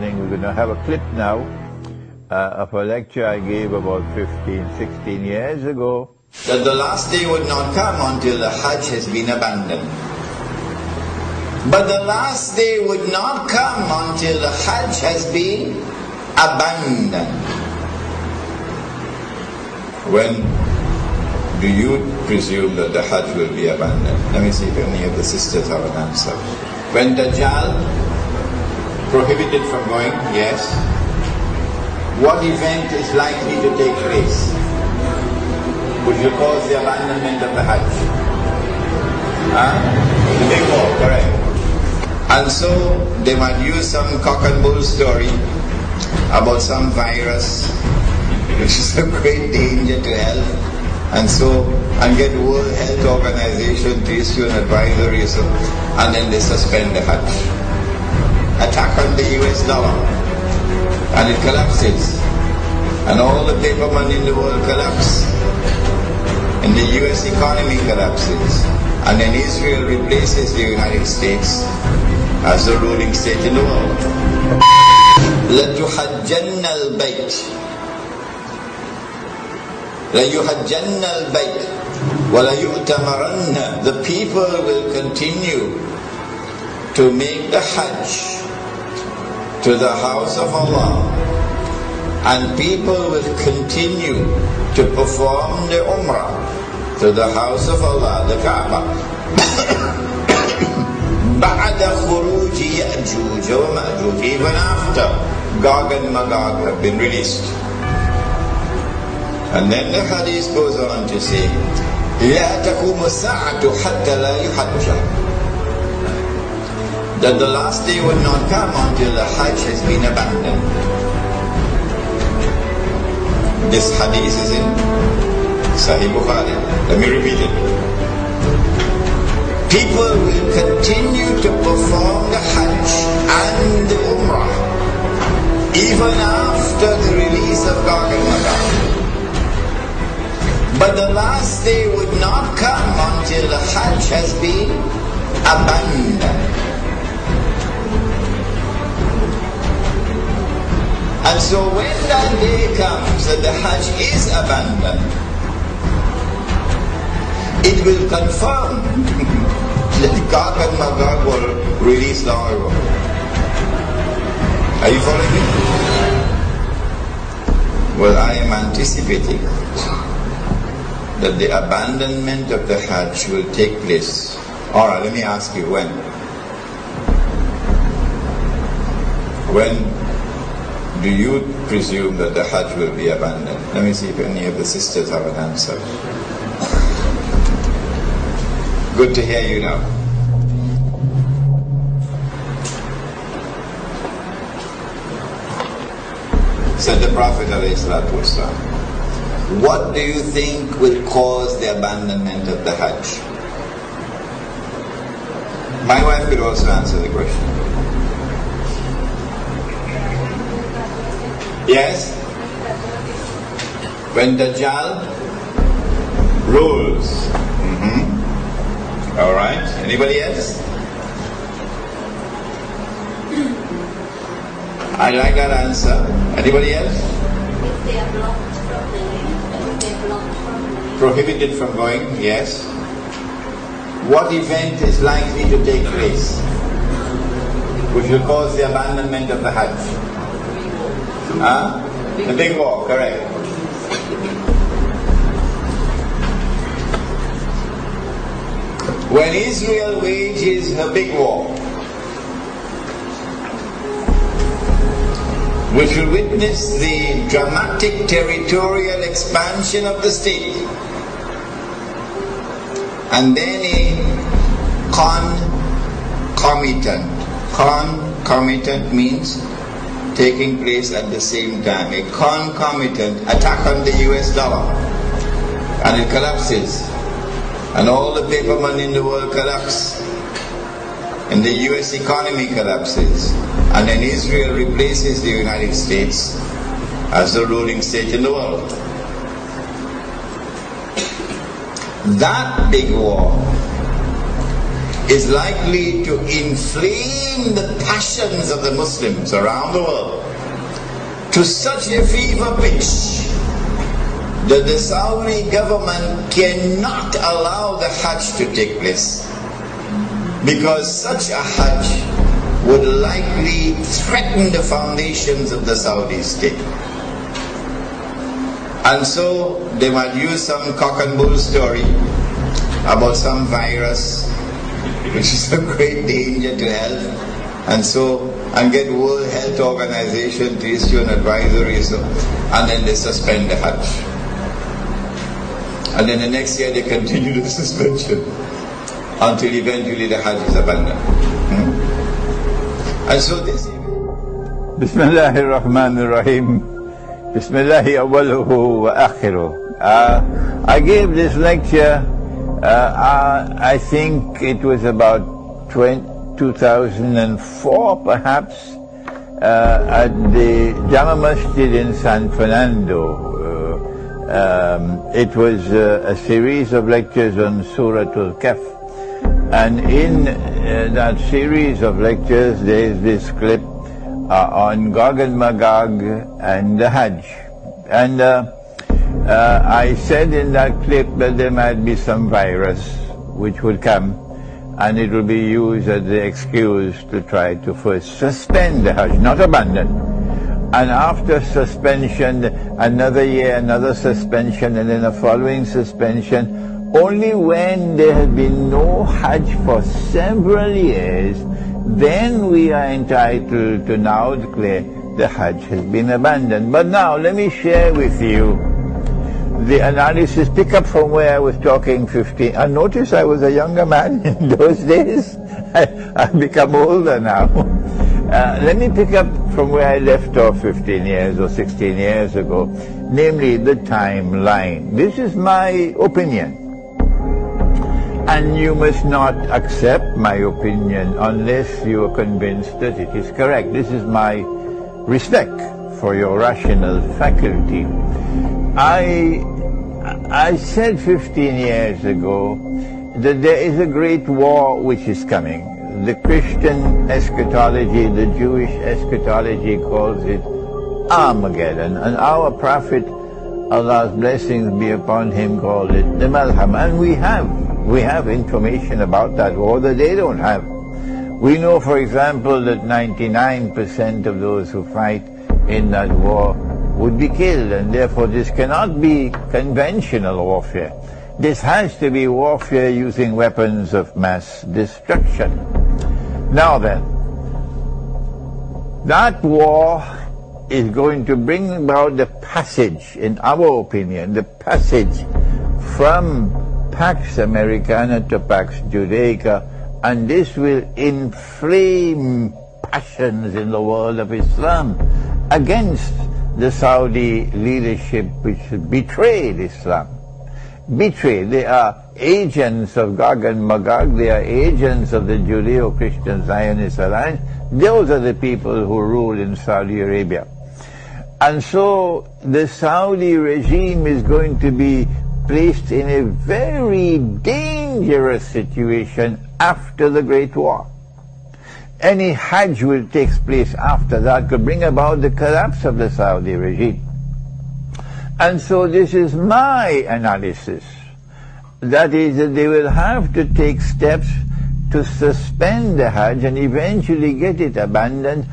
morning. We're going to have a clip now of a lecture I gave about 15, 16 years ago. That the last day would not come until the Hajj has been abandoned. But the last day would not come until the Hajj has been abandoned. When do you presume that the Hajj will be abandoned? Let me see if any of the sisters have an answer. When Dajjal prohibited from going? Yes. What event is likely to take place which will cause the abandonment of the Hajj? The big war, correct. And so they might use some cock and bull story about some virus which is a great danger to health, and get World Health Organization to issue an advisory, and then they suspend the Hajj. Attack on the US dollar, and it collapses, and all the paper money in the world collapse, and the US economy collapses, and then Israel replaces the United States as the ruling state in the world. لَتُحَجَّنَّ الْبَيْتِ لَيُحَجَّنَّ الْبَيْتِ وَلَيُؤْتَمَرَنَّ. The people will continue to make the Hajj to the house of Allah, and people will continue to perform the Umrah to the house of Allah, the Kaaba. بَعْدَ خُرُوجِ يَأْجُوجَ وَمَأْجُوجَ. Even after Gog and Magog have been released. And then the hadith goes on to say, لَا تَقُومُ السَّاعَةُ حَتَّى لَا يُحَجَّ. That the last day would not come until the Hajj has been abandoned. This hadith is in Sahih Bukhari. Let me repeat it. People will continue to perform the Hajj and the Umrah even after the release of Gog and Magog. But the last day would not come until the Hajj has been abandoned. And so when that day comes that the Hajj is abandoned, it will confirm that Gog and Magog were released long ago. Are you following me? Well, I am anticipating that the abandonment of the Hajj will take place. Alright, let me ask you, when? When do you presume that the Hajj will be abandoned? Let me see if any of the sisters have an answer. Good to hear you now. Said the Prophet ﷺ, what do you think will cause the abandonment of the Hajj? My wife could also answer the question. Yes? When Dajjal rules. Alright, anybody else? I like that answer. Anybody else? If they are blocked from the if they are blocked from the Prohibited from going, yes. What event is likely to take place which will cause the abandonment of the Hajj? The big war, correct. When Israel wages her big war, which will witness the dramatic territorial expansion of the state, and then a concomitant means taking place at the same time, a concomitant attack on the US dollar, and it collapses, and all the paper money in the world collapse, and the US economy collapses, and then Israel replaces the United States as the ruling state in the world. That big war is likely to inflame the passions of the Muslims around the world to such a fever pitch that the Saudi government cannot allow the Hajj to take place, because such a Hajj would likely threaten the foundations of the Saudi state. And so they might use some cock and bull story about some virus which is a great danger to health, and get World Health Organization to issue an advisory, and then they suspend the Hajj. And then the next year they continue the suspension until eventually the Hajj is abandoned. And so this... Bismillahir Rahmanir Rahim. Bismillahi awwaluhu wa akhiruh. I gave this lecture, I think it was about 2004 perhaps, at the Jama Masjid in San Fernando. It was a series of lectures on Surah Al-Kahf. And in that series of lectures there is this clip on Gog and Magog and the Hajj. And I said in that clip that there might be some virus which would come, and it will be used as the excuse to try to first suspend the Hajj, not abandon. And after suspension, another year, another suspension, and then a following suspension. Only when there has been no Hajj for several years, then we are entitled to now declare the Hajj has been abandoned. But now let me share with you the analysis. Pick up from where I was talking 15. And notice I was a younger man in those days. I've become older now. Let me pick up from where I left off 15 years or 16 years ago, namely the timeline. This is my opinion. And you must not accept my opinion unless you are convinced that it is correct. This is my respect for your rational faculty. I said 15 years ago that there is a great war which is coming. The Christian eschatology, the Jewish eschatology calls it Armageddon. And our Prophet, Allah's blessings be upon him, called it the Malham. And we have information about that war that they don't have. We know, for example, that 99% of those who fight in that war would be killed, and therefore this cannot be conventional warfare. This has to be warfare using weapons of mass destruction. Now then, that war is going to bring about the passage, in our opinion, the passage from Pax Americana to Pax Judaica, and this will inflame passions in the world of Islam against the Saudi leadership which betrayed Islam. Betrayed. They are agents of Gog and Magog, they are agents of the Judeo-Christian Zionist Alliance. Those are the people who rule in Saudi Arabia. And so the Saudi regime is going to be placed in a very dangerous situation after the Great War. Any Hajj which takes place after that could bring about the collapse of the Saudi regime. And so this is my analysis. That is, that they will have to take steps to suspend the Hajj and eventually get it abandoned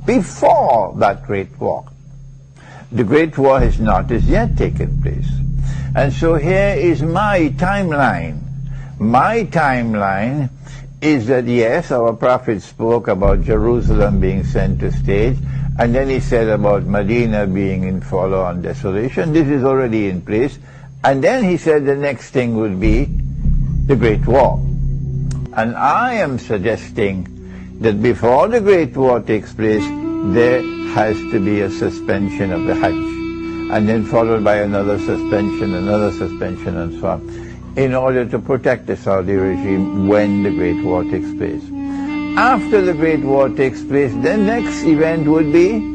before that Great War. The Great War has not as yet taken place. And so here is my timeline. My timeline is that yes, our Prophet spoke about Jerusalem being center stage, and then he said about Medina being in forlorn desolation. This is already in place. And then he said the next thing would be the Great War. And I am suggesting that before the Great War takes place, there has to be a suspension of the Hajj, and then followed by another suspension, and so on, in order to protect the Saudi regime when the Great War takes place. After the Great War takes place, the next event would be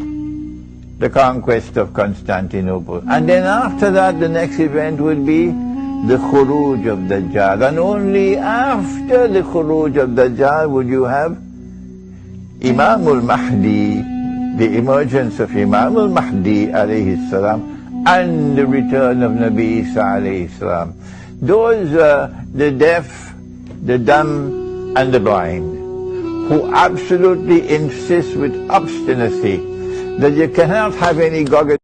the conquest of Constantinople. And then after that, the next event would be the khuruj of Dajjal, and only after the khuruj of Dajjal would you have Imam al-Mahdi, the emergence of Imam al-Mahdi alayhi salam, and the return of Nabi Isa alayhi salam. Those the deaf, the dumb, and the blind, who absolutely insist with obstinacy that you cannot have any Gog and